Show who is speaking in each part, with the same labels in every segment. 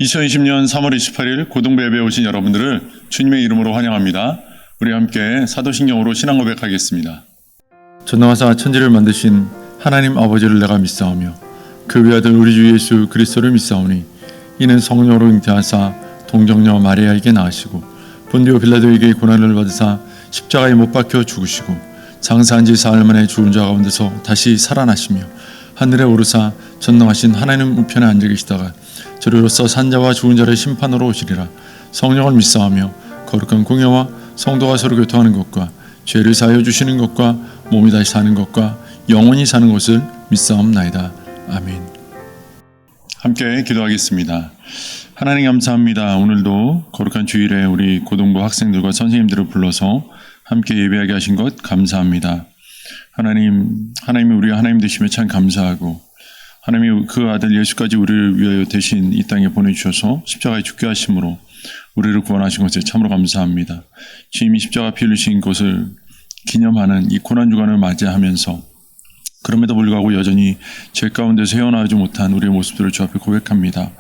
Speaker 1: 2020년 3월 28일 고등부 예배에 오신 여러분들을 주님의 이름으로 환영합니다. 우리 함께 사도신경으로 신앙 고백하겠습니다. 전능하사 천지를 만드신 하나님 아버지를 내가 믿사오며 그 외아들 우리 주 예수 그리스도를 믿사오니 이는 성령으로 잉태하사 동정녀 마리아에게 낳으시고 본디오 빌라도에게 고난을 받으사 십자가에 못 박혀 죽으시고 장사한 지 사흘 만에 죽은 자 가운데서 다시 살아나시며 하늘에 오르사 전능하신 하나님 우편에 앉아 계시다가 저리로서 산자와 죽은 자를 심판으로 오시리라. 성령을 믿사오며 거룩한 공예와 성도가 서로 교통하는 것과 죄를 사하여 주시는 것과 몸이 다시 사는 것과 영원히 사는 것을 믿사옵나이다. 아멘. 함께 기도하겠습니다. 하나님 감사합니다. 오늘도 거룩한 주일에 우리 고등부 학생들과 선생님들을 불러서 함께 예배하게 하신 것 감사합니다. 하나님이 우리 하나님 되시며 참 감사하고 하나님이 그 아들 예수까지 우리를 위하여 대신 이 땅에 보내주셔서 십자가에 죽게 하심으로 우리를 구원하신 것에 참으로 감사합니다. 주님이 십자가 피 흘리신 것을 기념하는 이 고난주간을 맞이하면서 그럼에도 불구하고 여전히 죄 가운데서 헤어나오지 못한 우리의 모습들을 주 앞에 고백합니다.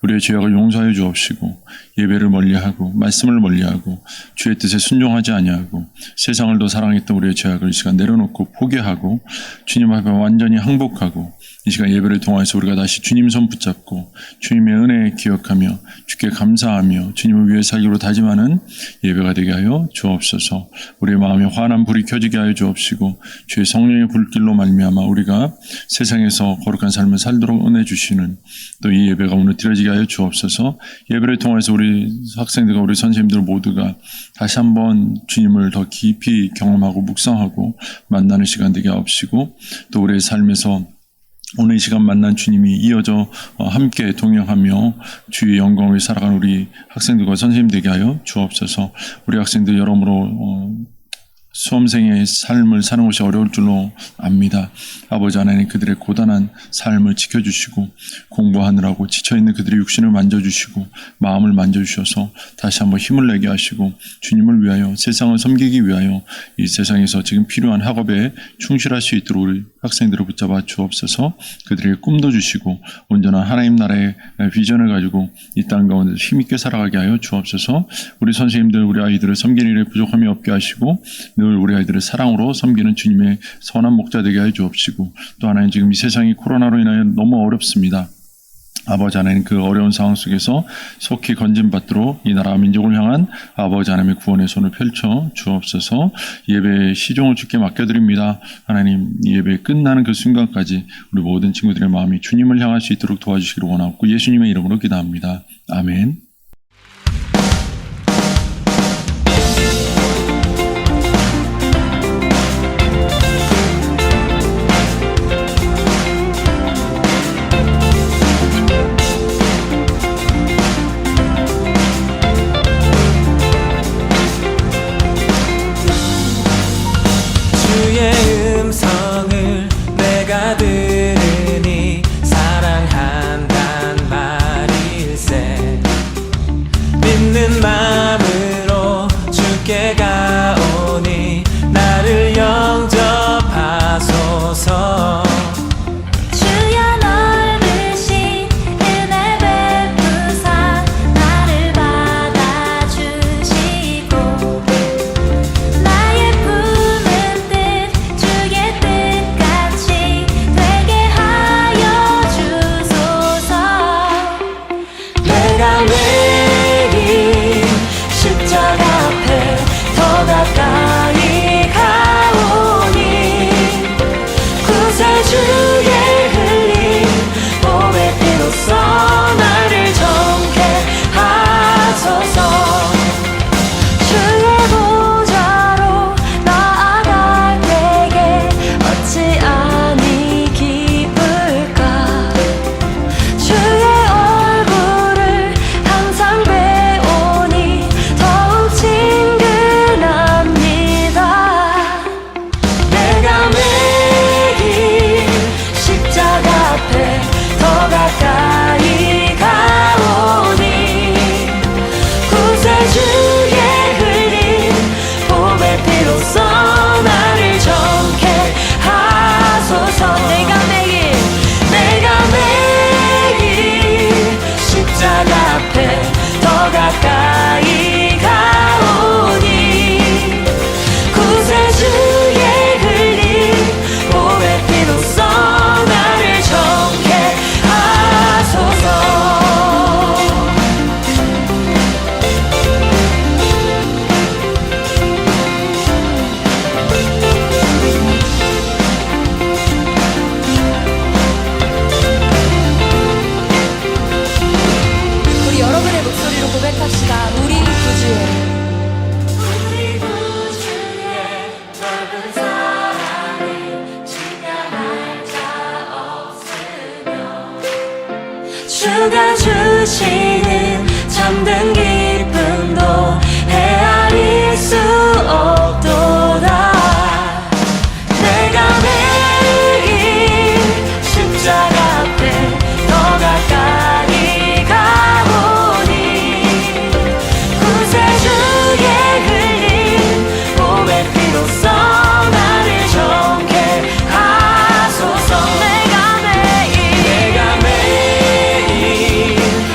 Speaker 1: 우리의 죄악을 용서하여 주옵시고 예배를 멀리하고 말씀을 멀리하고 주의 뜻에 순종하지 아니하고 세상을 더 사랑했던 우리의 죄악을 이 시간 내려놓고 포기하고 주님 앞에 완전히 항복하고 이 시간 예배를 통해서 우리가 다시 주님 손 붙잡고 주님의 은혜 기억하며 주께 감사하며 주님을 위해 살기로 다짐하는 예배가 되게 하여 주옵소서. 우리의 마음에 환한 불이 켜지게 하여 주옵시고 주의 성령의 불길로 말미암아 우리가 세상에서 거룩한 삶을 살도록 은혜 주시는 또 이 예배가 오늘 드려지게 하여 주옵소서. 예배를 통해서 우리 학생들과 우리 선생님들 모두가 다시 한번 주님을 더 깊이 경험하고 묵상하고 만나는 시간 되게 하옵시고 또 우리의 삶에서 오늘 이 시간 만난 주님이 이어져 함께 동행하며 주의 영광을 살아가는 우리 학생들과 선생님 되게 하여 주옵소서. 우리 학생들 여러모로 수험생의 삶을 사는 것이 어려울 줄로 압니다. 아버지 하나님 그들의 고단한 삶을 지켜주시고 공부하느라고 지쳐있는 그들의 육신을 만져주시고 마음을 만져주셔서 다시 한번 힘을 내게 하시고 주님을 위하여 세상을 섬기기 위하여 이 세상에서 지금 필요한 학업에 충실할 수 있도록 우리 학생들을 붙잡아 주옵소서. 그들에게 꿈도 주시고 온전한 하나님 나라의 비전을 가지고 이 땅 가운데 힘있게 살아가게 하여 주옵소서. 우리 선생님들 우리 아이들을 섬기는 일에 부족함이 없게 하시고 늘 우리 아이들을 사랑으로 섬기는 주님의 선한 목자 되게 하여 주옵시고 또 하나님 지금 이 세상이 코로나로 인하여 너무 어렵습니다. 아버지 하나님 그 어려운 상황 속에서 속히 건진받도록 이 나라 민족을 향한 아버지 하나님의 구원의 손을 펼쳐 주옵소서. 예배의 시종을 주께 맡겨드립니다. 하나님 이 예배 끝나는 그 순간까지 우리 모든 친구들의 마음이 주님을 향할 수 있도록 도와주시기를 원하고 예수님의 이름으로 기도합니다. 아멘.
Speaker 2: 들으니 사랑한단 말일세 믿는 마음으로 주께 가오니 나를 영접하소서.
Speaker 3: 주여 넓으신 은혜 베푸사 나를 받아주시고 나의 품은 뜻 주의 뜻같이 되게 하여 주소서.
Speaker 2: 내가 매일 십자가 앞에 더 가까이 가오니 구세주의 흘린 몸의 피로써 나를 정케 하소서.
Speaker 3: 주의 보좌로 나아갈 때에 어찌 아니 기쁠까. 주의 얼굴을 항상 배우니 더욱 친근합니다.
Speaker 2: 내가 매일 십자가 앞에 더 가까이 가오니 구세주의 흘린 몸의 피로써 나를 정케 하소서. 내가 매일 십자가 앞에 주가 주시는 참된 기쁨도 헤아릴 수 없도다. 내가 매일 십자가 앞에 더 가까이 가보니 구세주의 흘린 몸의 피로써 나를 정케 하소서. 내가 매일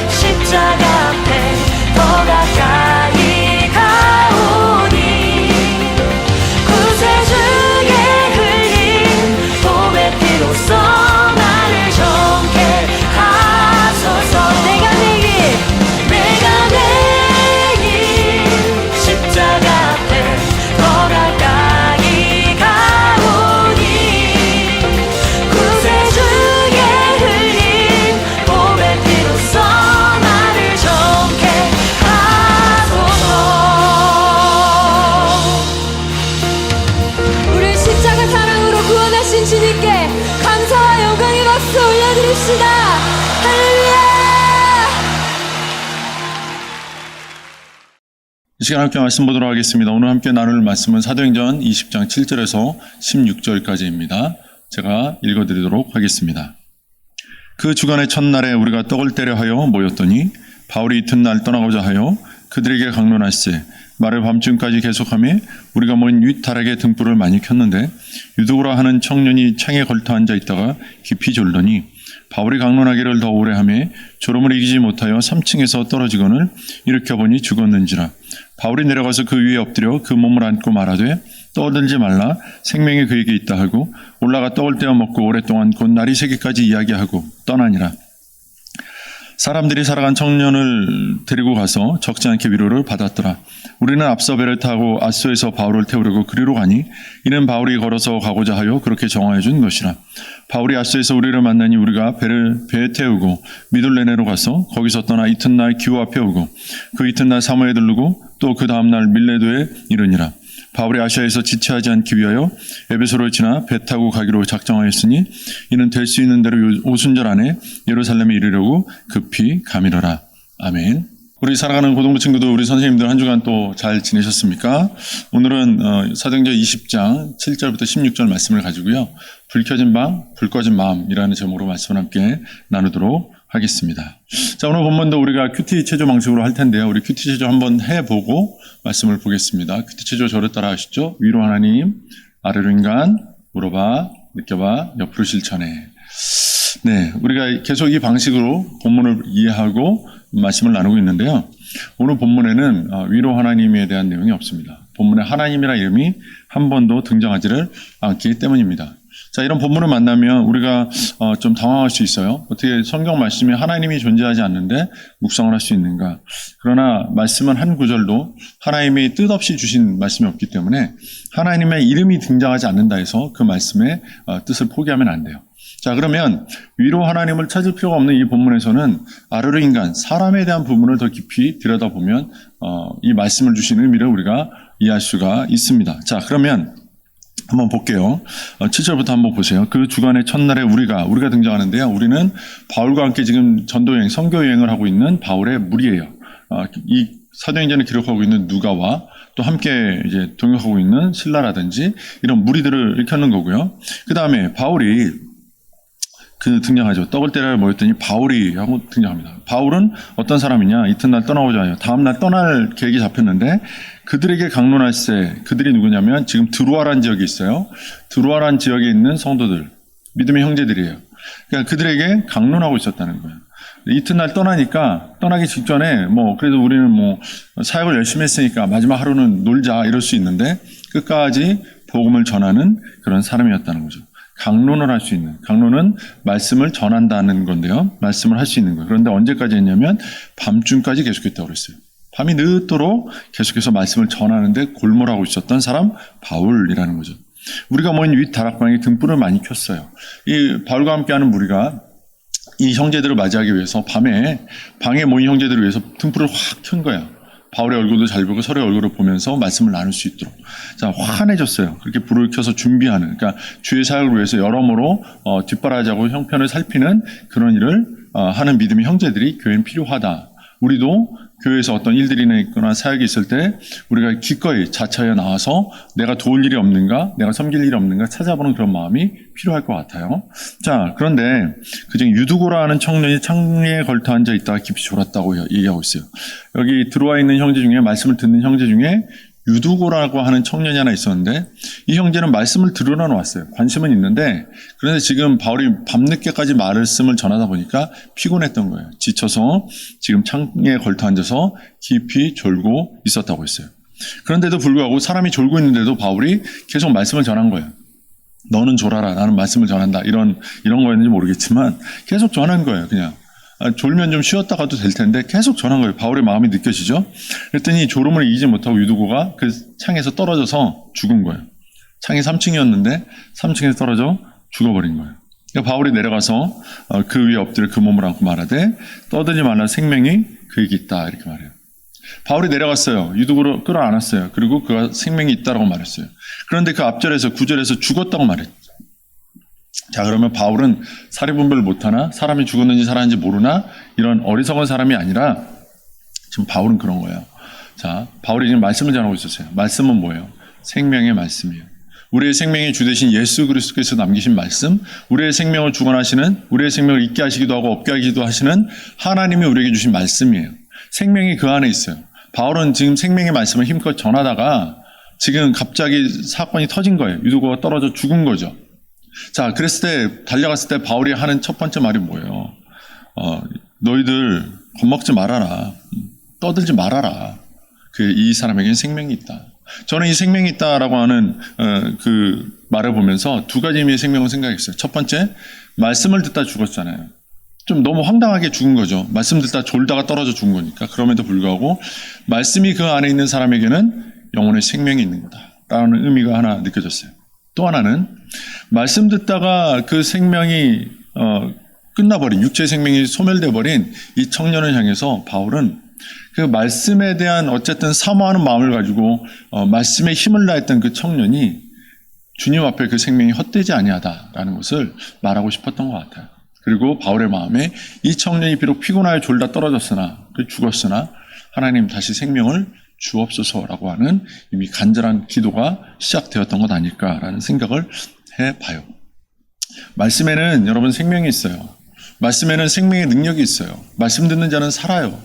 Speaker 2: 십자가 앞에 더 가까이 가오니 구세주의 흘린 몸의 피로써 나를 정케 하소서. 내가 매일 십자가 앞에 더 가까이 가오니 구세주의 흘린 몸의 피로써 나를 정케 하소서.
Speaker 3: 우리 십자가 사랑으로 구원하신 주님께 감사와 영광의 박수 올려드립시다. 할렐루야.
Speaker 1: 이 시간 함께 말씀 보도록 하겠습니다. 오늘 함께 나눌 말씀은 사도행전 20장 7절에서 16절까지입니다. 제가 읽어드리도록 하겠습니다. 그 주간의 첫날에 우리가 떡을 떼려 하여 모였더니 바울이 이튿날 떠나고자 하여 그들에게 강론할세 말을 밤중까지 계속하며 우리가 모인 윗다락에 등불을 많이 켰는데 유두고라 하는 청년이 창에 걸터 앉아 있다가 깊이 졸더니 바울이 강론하기를 더 오래 하며 졸음을 이기지 못하여 3층에서 떨어지거늘 일으켜보니 죽었는지라. 바울이 내려가서 그 위에 엎드려 그 몸을 안고 말하되 떠들지 말라 생명이 그에게 있다 하고 올라가 떡을 떼어 먹고 오랫동안 곧 날이 새기까지 이야기하고 떠나니라. 사람들이 살아간 청년을 데리고 가서 적지 않게 위로를 받았더라. 우리는 앞서 배를 타고 아소에서 바울을 태우려고 그리로 가니 이는 바울이 걸어서 가고자 하여 그렇게 정하여 준 것이라. 바울이 아소에서 우리를 만나니 우리가 배에 태우고 미둘레네로 가서 거기서 떠나 이튿날 기호 앞에 오고 그 이튿날 사모에 들르고 또 그 다음날 밀레도에 이르니라. 바울이 아시아에서 지체하지 않기 위하여 에베소를 지나 배 타고 가기로 작정하였으니 이는 될 수 있는 대로 오순절 안에 예루살렘에 이르려고 급히 가미러라. 아멘. 우리 사랑하는 고등부 친구들, 우리 선생님들 한 주간 또 잘 지내셨습니까? 오늘은 사도행전 20장 7절부터 16절 말씀을 가지고요. 불 켜진 방, 불 꺼진 마음이라는 제목으로 말씀을 함께 나누도록 하겠습니다. 자, 오늘 본문도 우리가 큐티 체조 방식으로 할 텐데요. 우리 큐티 체조 한번 해보고 말씀을 보겠습니다. 큐티 체조 저를 따라 하시죠. 위로 하나님, 아래로 인간, 물어봐, 느껴봐, 옆으로 실천해. 네, 우리가 계속 이 방식으로 본문을 이해하고 말씀을 나누고 있는데요. 오늘 본문에는 위로 하나님에 대한 내용이 없습니다. 본문에 하나님이라는 이름이 한 번도 등장하지를 않기 때문입니다. 자, 이런 본문을 만나면 우리가 좀 당황할 수 있어요. 어떻게 성경 말씀에 하나님이 존재하지 않는데 묵상을 할 수 있는가? 그러나 말씀은 한 구절도 하나님이 뜻없이 주신 말씀이 없기 때문에 하나님의 이름이 등장하지 않는다 해서 그 말씀의 뜻을 포기하면 안 돼요. 자, 그러면 위로 하나님을 찾을 필요가 없는 이 본문에서는 아르르 인간, 사람에 대한 부분을 더 깊이 들여다보면 이 말씀을 주신 의미를 우리가 이해할 수가 있습니다. 자, 그러면 한번 볼게요. 7절부터 한번 보세요. 그 주간의 첫날에 우리가 등장하는데요. 우리는 바울과 함께 지금 전도여행, 선교여행을 하고 있는 바울의 무리예요. 이 사도행전을 기록하고 있는 누가와 또 함께 이제 동역하고 있는 신라라든지 이런 무리들을 일컫는 거고요. 그 다음에 바울이 등장하죠. 떡을 떼려 모였더니 바울이 하고 등장합니다. 바울은 어떤 사람이냐? 이튿날 떠나고자 해요. 다음날 떠날 계획이 잡혔는데 그들에게 강론할세. 그들이 누구냐면 지금 드루아란 지역이 있어요. 드루아란 지역에 있는 성도들, 믿음의 형제들이에요. 그러니까 그들에게 강론하고 있었다는 거예요. 이튿날 떠나니까 떠나기 직전에 그래도 우리는 사역을 열심히 했으니까 마지막 하루는 놀자 이럴 수 있는데 끝까지 복음을 전하는 그런 사람이었다는 거죠. 강론을 할 수 있는, 강론은 말씀을 전한다는 건데요. 말씀을 할 수 있는 거예요. 그런데 언제까지 했냐면 밤중까지 계속했다고 그랬어요. 밤이 늦도록 계속해서 말씀을 전하는데 골몰하고 있었던 사람 바울이라는 거죠. 우리가 모인 윗 다락방에 등불을 많이 켰어요. 이 바울과 함께하는 무리가 이 형제들을 맞이하기 위해서 밤에 방에 모인 형제들을 위해서 등불을 확 켠 거야. 바울의 얼굴도 잘 보고 서로의 얼굴을 보면서 말씀을 나눌 수 있도록. 자, 환해졌어요. 그렇게 불을 켜서 준비하는, 그러니까 주의 사역을 위해서 여러모로 뒷바라지하고 형편을 살피는 그런 일을 하는 믿음의 형제들이 교회는 필요하다. 우리도 교회에서 어떤 일들이 있거나 사역이 있을 때 우리가 기꺼이 자처에 나와서 내가 도울 일이 없는가, 내가 섬길 일이 없는가 찾아보는 그런 마음이 필요할 것 같아요. 자, 그런데 그중 유두고라 하는 청년이 창에 걸터 앉아 있다가 깊이 졸았다고 얘기하고 있어요. 여기 들어와 있는 형제 중에, 말씀을 듣는 형제 중에 유두고라고 하는 청년이 하나 있었는데, 이 형제는 말씀을 들으러 왔어요. 관심은 있는데, 그런데 지금 바울이 밤늦게까지 말씀을 전하다 보니까 피곤했던 거예요. 지쳐서 지금 창에 걸터 앉아서 깊이 졸고 있었다고 했어요. 그런데도 불구하고 사람이 졸고 있는데도 바울이 계속 말씀을 전한 거예요. 너는 졸아라, 나는 말씀을 전한다. 이런 거였는지 모르겠지만 계속 전한 거예요. 그냥 졸면 좀 쉬었다 가도 될 텐데 계속 전한 거예요. 바울의 마음이 느껴지죠. 그랬더니 졸음을 이기지 못하고 유두고가 그 창에서 떨어져서 죽은 거예요. 창이 3층이었는데 3층에서 떨어져 죽어버린 거예요. 그러니까 바울이 내려가서 그 위에 엎드려 그 몸을 안고 말하되 떠들지 말라, 생명이 그에게 있다, 이렇게 말해요. 바울이 내려갔어요. 유두고를 끌어안았어요. 그리고 그가 생명이 있다라고 말했어요. 그런데 그 앞절에서 9절에서 죽었다고 말했죠. 자, 그러면 바울은 사리분별을 못하나, 사람이 죽었는지 살았는지 모르나, 이런 어리석은 사람이 아니라 지금 바울은 그런 거예요. 자, 바울이 지금 말씀을 전하고 있었어요. 말씀은 뭐예요? 생명의 말씀이에요. 우리의 생명의 주 되신 예수 그리스도께서 남기신 말씀, 우리의 생명을 주관하시는, 우리의 생명을 있게 하시기도 하고 없게 하기도 하시는 하나님이 우리에게 주신 말씀이에요. 생명이 그 안에 있어요. 바울은 지금 생명의 말씀을 힘껏 전하다가 지금 갑자기 사건이 터진 거예요. 유두고가 떨어져 죽은 거죠. 자, 그랬을 때, 달려갔을 때 바울이 하는 첫 번째 말이 뭐예요? 너희들 겁먹지 말아라. 떠들지 말아라. 이 사람에게는 생명이 있다. 저는 이 생명이 있다라고 하는 그 말을 보면서 두 가지 의미의 생명을 생각했어요. 첫 번째, 말씀을 듣다 죽었잖아요. 좀 너무 황당하게 죽은 거죠. 말씀 듣다 졸다가 떨어져 죽은 거니까. 그럼에도 불구하고 말씀이 그 안에 있는 사람에게는 영혼의 생명이 있는 거다라는 의미가 하나 느껴졌어요. 또 하나는 말씀 듣다가 그 생명이 끝나버린, 육체의 생명이 소멸돼 버린 이 청년을 향해서 바울은 그 말씀에 대한 어쨌든 사모하는 마음을 가지고 말씀에 힘을 다했던 그 청년이 주님 앞에 그 생명이 헛되지 아니하다라는 것을 말하고 싶었던 것 같아요. 그리고 바울의 마음에 이 청년이 비록 피곤하여 졸다 떨어졌으나, 죽었으나 하나님 다시 생명을 주옵소서라고 하는 이미 간절한 기도가 시작되었던 것 아닐까라는 생각을 해봐요. 말씀에는 여러분 생명이 있어요. 말씀에는 생명의 능력이 있어요. 말씀 듣는 자는 살아요.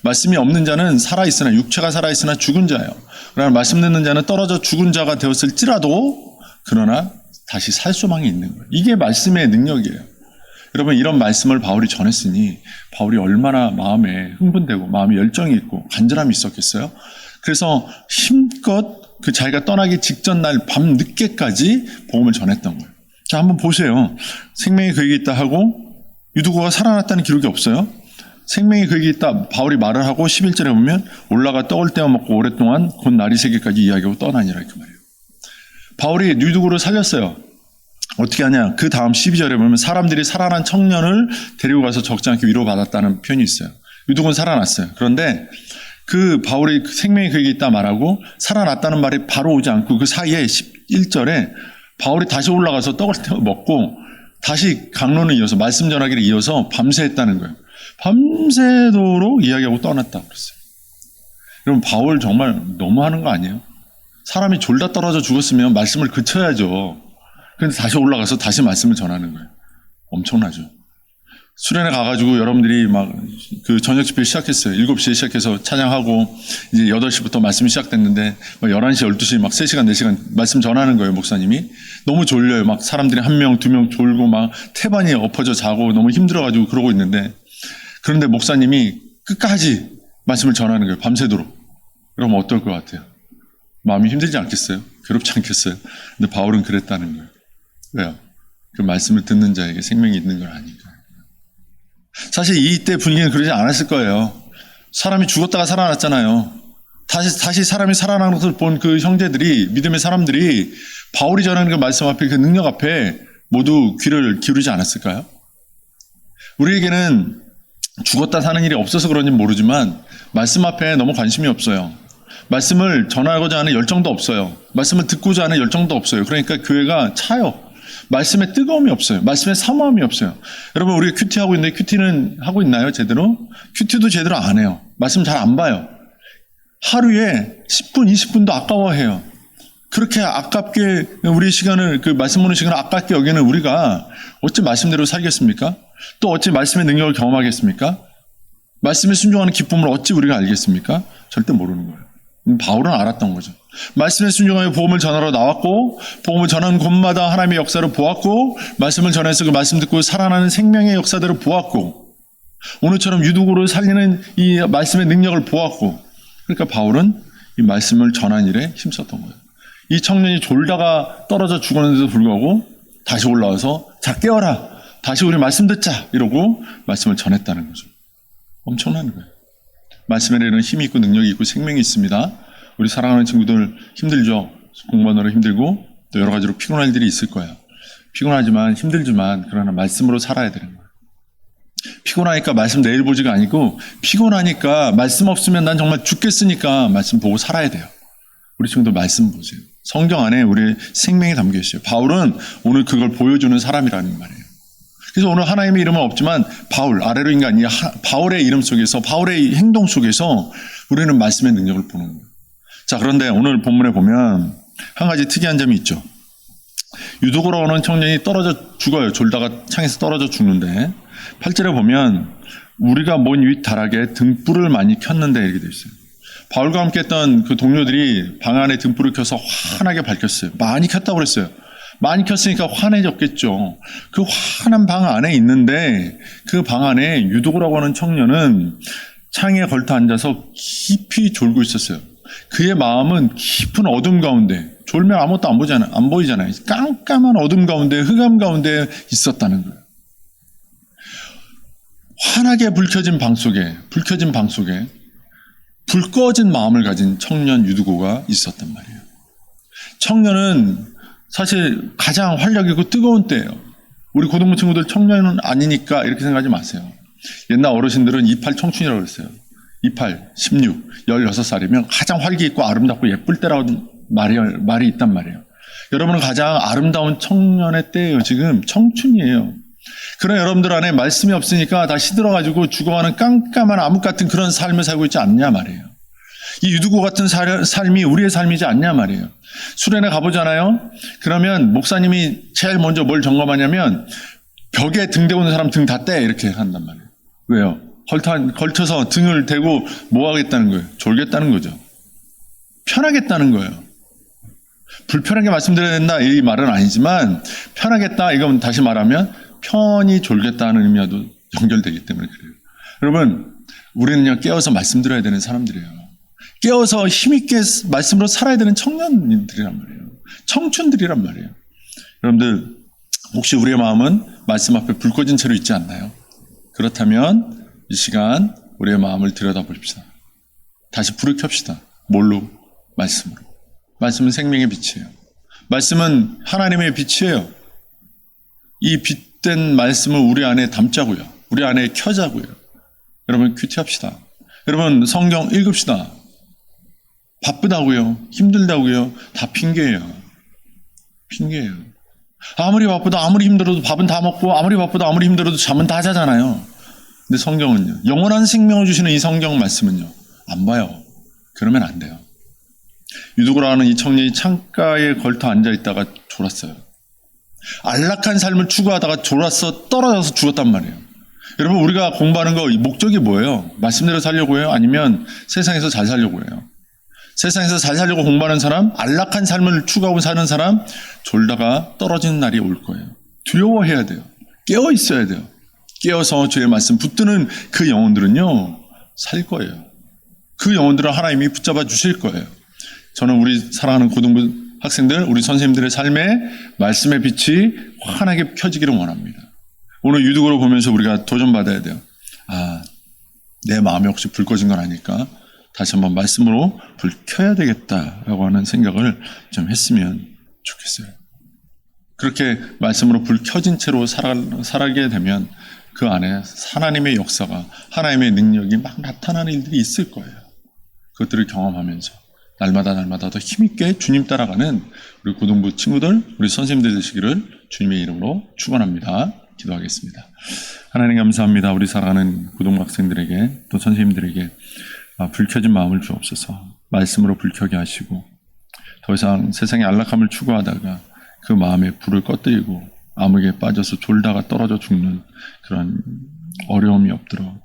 Speaker 1: 말씀이 없는 자는 살아있으나, 육체가 살아있으나 죽은 자예요. 그러나 말씀 듣는 자는 떨어져 죽은 자가 되었을지라도 그러나 다시 살 소망이 있는 거예요. 이게 말씀의 능력이에요. 여러분, 이런 말씀을 바울이 전했으니 바울이 얼마나 마음에 흥분되고 마음에 열정이 있고 간절함이 있었겠어요? 그래서 힘껏 그 자기가 떠나기 직전 날 밤 늦게까지 복음을 전했던 거예요. 자, 한번 보세요. 생명이 그에게 있다 하고 유두고가 살아났다는 기록이 없어요. 생명이 그에게 있다 바울이 말을 하고 11절에 보면 올라가 떡을 떼어 먹고 오랫동안 곧 날이 새기까지 이야기하고 떠나니라, 이렇게 말해요. 바울이 유두고를 살렸어요. 어떻게 하냐? 그 다음 12절에 보면 사람들이 살아난 청년을 데리고 가서 적지 않게 위로받았다는 표현이 있어요. 유두고는 살아났어요. 그런데 그 바울이 생명이 그에게 있다 말하고 살아났다는 말이 바로 오지 않고 그 사이에 11절에 바울이 다시 올라가서 떡을 떼어 먹고 다시 강론을 이어서 말씀 전하기를 이어서 밤새 했다는 거예요. 밤새도록 이야기하고 떠났다고 그랬어요. 여러분, 바울 정말 너무하는 거 아니에요? 사람이 졸다 떨어져 죽었으면 말씀을 그쳐야죠. 그런데 다시 올라가서 다시 말씀을 전하는 거예요. 엄청나죠. 수련회 가가지고 여러분들이 막 그 저녁 집회 시작했어요. 7시에 시작해서 찬양하고 이제 8시부터 말씀이 시작됐는데 막 11시, 12시 막 3시간, 4시간 말씀 전하는 거예요, 목사님이. 너무 졸려요. 막 사람들이 1명, 2명 졸고 막 태반이 엎어져 자고 너무 힘들어가지고 그러고 있는데, 그런데 목사님이 끝까지 말씀을 전하는 거예요. 밤새도록. 그럼 어떨 것 같아요? 마음이 힘들지 않겠어요? 괴롭지 않겠어요? 근데 바울은 그랬다는 거예요. 왜요? 그 말씀을 듣는 자에게 생명이 있는 걸 아니까. 사실 이때 분위기는 그러지 않았을 거예요. 사람이 죽었다가 살아났잖아요. 다시 사람이 살아나는 것을 본 그 형제들이, 믿음의 사람들이 바울이 전하는 그 말씀 앞에, 그 능력 앞에 모두 귀를 기울이지 않았을까요? 우리에게는 죽었다 사는 일이 없어서 그런지 모르지만 말씀 앞에 너무 관심이 없어요. 말씀을 전하고자 하는 열정도 없어요. 말씀을 듣고자 하는 열정도 없어요. 그러니까 교회가 차요. 말씀에 뜨거움이 없어요. 말씀에 사모함이 없어요. 여러분, 우리가 큐티하고 있는데 큐티는 하고 있나요? 제대로? 큐티도 제대로 안 해요. 말씀 잘 안 봐요. 하루에 10분, 20분도 아까워해요. 그렇게 아깝게 우리 시간을, 그 말씀 보는 시간을 아깝게 여기는 우리가 어찌 말씀대로 살겠습니까? 또 어찌 말씀의 능력을 경험하겠습니까? 말씀에 순종하는 기쁨을 어찌 우리가 알겠습니까? 절대 모르는 거예요. 바울은 알았던 거죠. 말씀에 순종하여 복음을 전하러 나왔고, 복음을 전하는 곳마다 하나님의 역사를 보았고, 말씀을 전해서 그 말씀 듣고 살아나는 생명의 역사들을 보았고, 오늘처럼 유독으로 살리는 이 말씀의 능력을 보았고, 그러니까 바울은 이 말씀을 전한 일에 힘썼던 거예요. 이 청년이 졸다가 떨어져 죽었는데도 불구하고 다시 올라와서 자, 깨어라, 다시 우리 말씀 듣자, 이러고 말씀을 전했다는 거죠. 엄청난 거예요. 말씀에는 힘이 있고 능력이 있고 생명이 있습니다. 우리 사랑하는 친구들 힘들죠. 공부하느라 힘들고 또 여러 가지로 피곤할 일이 있을 거예요. 피곤하지만 힘들지만 그러나 말씀으로 살아야 되는 거예요. 피곤하니까 말씀 내일 보지가 아니고 피곤하니까 말씀 없으면 난 정말 죽겠으니까 말씀 보고 살아야 돼요. 우리 친구들 말씀 보세요. 성경 안에 우리의 생명이 담겨 있어요. 바울은 오늘 그걸 보여주는 사람이라는 말이에요. 그래서 오늘 하나님의 이름은 없지만 바울, 아래로 인간이 바울의 이름 속에서, 바울의 행동 속에서 우리는 말씀의 능력을 보는 거예요. 자, 그런데 오늘 본문에 보면 한 가지 특이한 점이 있죠. 유독으로 오는 청년이 떨어져 죽어요. 졸다가 창에서 떨어져 죽는데 8절에 보면 우리가 먼 윗 다락에 등불을 많이 켰는데 이렇게 되어 있어요. 바울과 함께 했던 그 동료들이 방 안에 등불을 켜서 환하게 밝혔어요. 많이 켰다고 그랬어요. 많이 켰으니까 환해졌겠죠. 그 환한 방 안에 있는데 그 방 안에 유독이라고 하는 청년은 창에 걸터 앉아서 깊이 졸고 있었어요. 그의 마음은 깊은 어둠 가운데, 졸면 아무것도 안 보이잖아요. 깜깜한 어둠 가운데, 흑암 가운데 있었다는 거예요. 환하게 불 켜진 방 속에 불 꺼진 마음을 가진 청년 유두고가 있었단 말이에요. 청년은 사실 가장 활력 있고 뜨거운 때예요. 우리 고등부 친구들 청년은 아니니까 이렇게 생각하지 마세요. 옛날 어르신들은 28 청춘이라고 그랬어요. 28, 16, 16살이면 가장 활기 있고 아름답고 예쁠 때라고 말이 있단 말이에요. 여러분은 가장 아름다운 청년의 때예요. 지금 청춘이에요. 그런 여러분들 안에 말씀이 없으니까 다 시들어가지고 죽어가는 깜깜한 암흑 같은 그런 삶을 살고 있지 않냐 말이에요. 이 유두고 같은 삶이 우리의 삶이지 않냐 말이에요. 수련회 가보잖아요. 그러면 목사님이 제일 먼저 뭘 점검하냐면 벽에 등 대고 있는 사람 등 다 떼 이렇게 한단 말이에요. 왜요? 걸쳐서 등을 대고 뭐 하겠다는 거예요? 졸겠다는 거죠. 편하겠다는 거예요. 불편하게 말씀드려야 된다 이 말은 아니지만 편하겠다 이건 다시 말하면 편히 졸겠다는 의미와도 연결되기 때문에 그래요. 여러분, 우리는 그냥 깨어서 말씀드려야 되는 사람들이에요. 깨어서 힘있게 말씀으로 살아야 되는 청년들이란 말이에요. 청춘들이란 말이에요. 여러분들, 혹시 우리의 마음은 말씀 앞에 불 꺼진 채로 있지 않나요? 그렇다면 이 시간 우리의 마음을 들여다봅시다. 다시 불을 켭시다. 뭘로? 말씀으로. 말씀은 생명의 빛이에요. 말씀은 하나님의 빛이에요. 이 빛된 말씀을 우리 안에 담자고요. 우리 안에 켜자고요. 여러분 큐티합시다. 여러분 성경 읽읍시다. 바쁘다고요. 힘들다고요. 다 핑계예요. 핑계예요. 아무리 바쁘다 아무리 힘들어도 밥은 다 먹고 아무리 바쁘다 아무리 힘들어도 잠은 다 자잖아요. 근데 성경은요. 영원한 생명을 주시는 이 성경 말씀은요. 안 봐요. 그러면 안 돼요. 유두고라 하는 이 청년이 창가에 걸터 앉아있다가 졸았어요. 안락한 삶을 추구하다가 졸아서 떨어져서 죽었단 말이에요. 여러분 우리가 공부하는 거 목적이 뭐예요? 말씀대로 살려고 해요? 아니면 세상에서 잘 살려고 해요? 세상에서 잘 살려고 공부하는 사람, 안락한 삶을 추구하고 사는 사람 졸다가 떨어지는 날이 올 거예요. 두려워해야 돼요. 깨어 있어야 돼요. 깨어서 주의 말씀 붙드는 그 영혼들은요 살 거예요. 그 영혼들은 하나님이 붙잡아 주실 거예요. 저는 우리 사랑하는 고등부 학생들, 우리 선생님들의 삶에 말씀의 빛이 환하게 켜지기를 원합니다. 오늘 유독으로 보면서 우리가 도전받아야 돼요. 내 마음에 혹시 불 꺼진 건 아닐까? 다시 한번 말씀으로 불 켜야 되겠다라고 하는 생각을 좀 했으면 좋겠어요. 그렇게 말씀으로 불 켜진 채로 살아가게 되면 그 안에 하나님의 역사가, 하나님의 능력이 막 나타나는 일들이 있을 거예요. 그것들을 경험하면서 날마다 더 힘있게 주님 따라가는 우리 고등부 친구들, 우리 선생님들 되시기를 주님의 이름으로 축원합니다. 기도하겠습니다. 하나님 감사합니다. 우리 사랑하는 고등부 학생들에게 또 선생님들에게 불 켜진 마음을 주옵소서. 말씀으로 불 켜게 하시고 더 이상 세상의 안락함을 추구하다가 그 마음에 불을 꺼뜨리고 암흑에 빠져서 졸다가 떨어져 죽는 그런 어려움이 없도록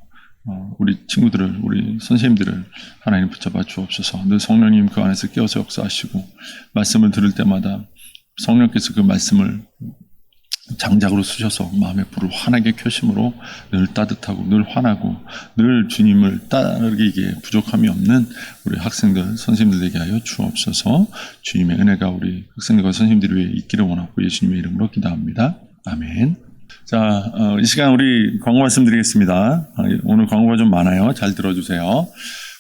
Speaker 1: 우리 친구들을, 우리 선생님들을 하나님 붙잡아 주옵소서. 늘 성령님 그 안에서 깨어서 역사하시고 말씀을 들을 때마다 성령께서 그 말씀을 장작으로 쓰셔서 마음의 불을 환하게 켜심으로 늘 따뜻하고 늘 환하고 늘 주님을 따르기에 부족함이 없는 우리 학생들, 선생님들 되게 하여 주옵소서. 주님의 은혜가 우리 학생들과 선생님들 위해 있기를 원하고 예수님의 이름으로 기도합니다. 아멘. 자, 이 시간 우리 광고 말씀드리겠습니다. 오늘 광고가 좀 많아요. 잘 들어주세요.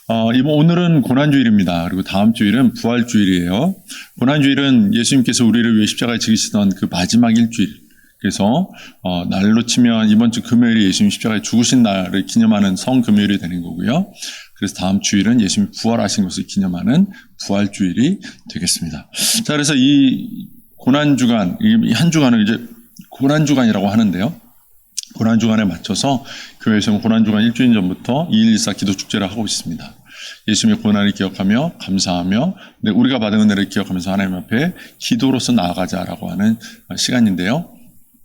Speaker 1: 오늘은 고난주일입니다. 그리고 다음 주일은 부활주일이에요. 고난주일은 예수님께서 우리를 위해 십자가에 지기시던 그 마지막 일주일. 그래서 날로 치면 이번 주 금요일이 예수님 십자가에 죽으신 날을 기념하는 성금요일이 되는 거고요. 그래서 다음 주일은 예수님이 부활하신 것을 기념하는 부활주일이 되겠습니다. 자, 그래서 이 고난주간, 이 한 주간을 이제 고난주간이라고 하는데요. 고난주간에 맞춰서 교회에서는 고난주간 일주일 전부터 2.1.14 기도축제를 하고 있습니다. 예수님의 고난을 기억하며 감사하며 우리가 받은 은혜를 기억하면서 하나님 앞에 기도로서 나아가자라고 하는 시간인데요.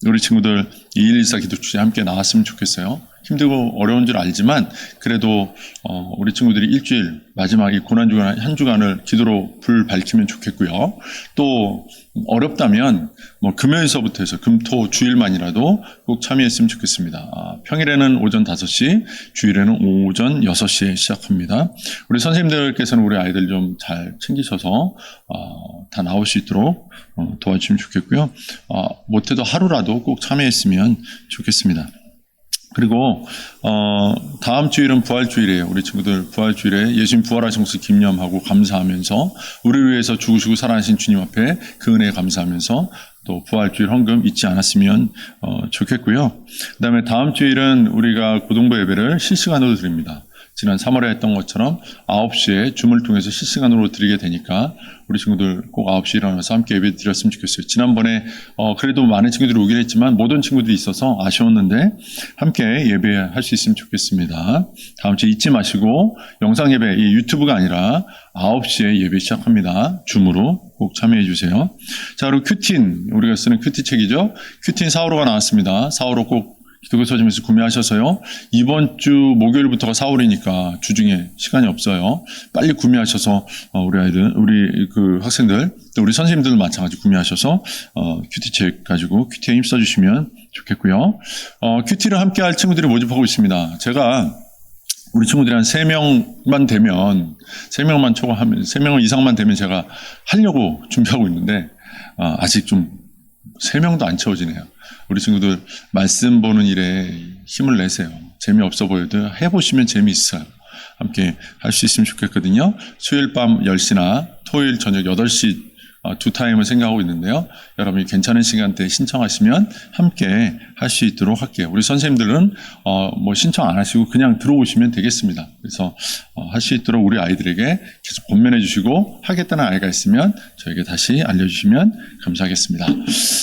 Speaker 1: 우리 친구들 2.1.14 기도축제에 함께 나왔으면 좋겠어요. 힘들고 어려운 줄 알지만 그래도 우리 친구들이 일주일 마지막 이 고난주간 한 주간을 기도로 불 밝히면 좋겠고요. 또 어렵다면 금요일서부터 해서 금토 주일만이라도 꼭 참여했으면 좋겠습니다. 평일에는 오전 5시, 주일에는 오전 6시에 시작합니다. 우리 선생님들께서는 우리 아이들 좀 잘 챙기셔서 다 나올 수 있도록 도와주시면 좋겠고요. 못해도 하루라도 꼭 참여했으면 좋겠습니다. 그리고 다음 주일은 부활주일이에요. 우리 친구들 부활주일에 예수님 부활하신 것을 기념하고 감사하면서 우리를 위해서 죽으시고 살아나신 주님 앞에 그 은혜에 감사하면서 또 부활주일 헌금 잊지 않았으면 좋겠고요. 그다음에 다음 주일은 우리가 고등부 예배를 실시간으로 드립니다. 지난 3월에 했던 것처럼 9시에 줌을 통해서 실시간으로 드리게 되니까 우리 친구들 꼭 9시에 일어나서 함께 예배 드렸으면 좋겠어요. 지난번에 그래도 많은 친구들이 오긴 했지만 모든 친구들이 있어서 아쉬웠는데 함께 예배할 수 있으면 좋겠습니다. 다음 주에 잊지 마시고 영상 예배, 이 유튜브가 아니라 9시에 예배 시작합니다. 줌으로 꼭 참여해 주세요. 자, 그리고 큐틴, 우리가 쓰는 큐티 책이죠. 큐틴 4호로가 나왔습니다. 4호로 꼭 기독교 서점에서 구매하셔서요. 이번 주 목요일부터가 4월이니까 주중에 시간이 없어요. 빨리 구매하셔서 우리 아이들, 우리 그 학생들, 또 우리 선생님들도 마찬가지 구매하셔서 큐티책 가지고 큐티에 힘써 주시면 좋겠고요. 큐티를 함께 할 친구들이 모집하고 있습니다. 제가 우리 친구들이 한 3명만 되면, 3명만 초과하면, 3명 이상만 되면 제가 하려고 준비하고 있는데 아직 좀 3명도 안 채워지네요. 우리 친구들 말씀 보는 일에 힘을 내세요. 재미없어 보여도 해보시면 재미있어요. 함께 할 수 있으면 좋겠거든요. 수요일 밤 10시나 토요일 저녁 8시 두 타임을 생각하고 있는데요. 여러분이 괜찮은 시간대에 신청하시면 함께 할 수 있도록 할게요. 우리 선생님들은 신청 안 하시고 그냥 들어오시면 되겠습니다. 그래서 할 수 있도록 우리 아이들에게 계속 권면해 주시고 하겠다는 아이가 있으면 저에게 다시 알려주시면 감사하겠습니다.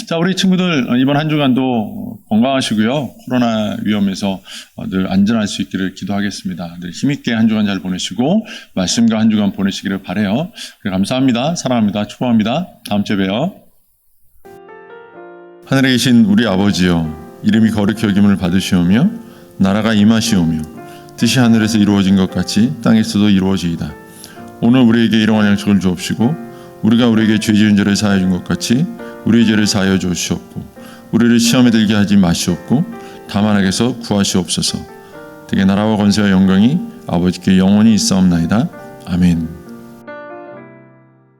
Speaker 1: 자, 우리 친구들 이번 한 주간도 건강하시고요. 코로나 위험에서 늘 안전할 수 있기를 기도하겠습니다. 늘 힘있게 한 주간 잘 보내시고 말씀과 한 주간 보내시기를 바라요. 감사합니다. 사랑합니다. 축복합니다. 다음 주에 봬요. 하늘에 계신 우리 아버지여, 이름이 거룩히 여김을 받으시오며 나라가 임하시오며 뜻이 하늘에서 이루어진 것 같이 땅에서도 이루어지이다. 오늘 우리에게 일용할 양식을 주옵시고 우리가 우리에게 죄 지은 자를 사하여 준 것 같이 우리의 죄를 사하여 주시옵고 우리를 시험에 들게 하지 마시옵고 다만 악에서 구하시옵소서. 되게 나라와 권세와 영광이 아버지께 영원히 있사옵나이다. 아멘.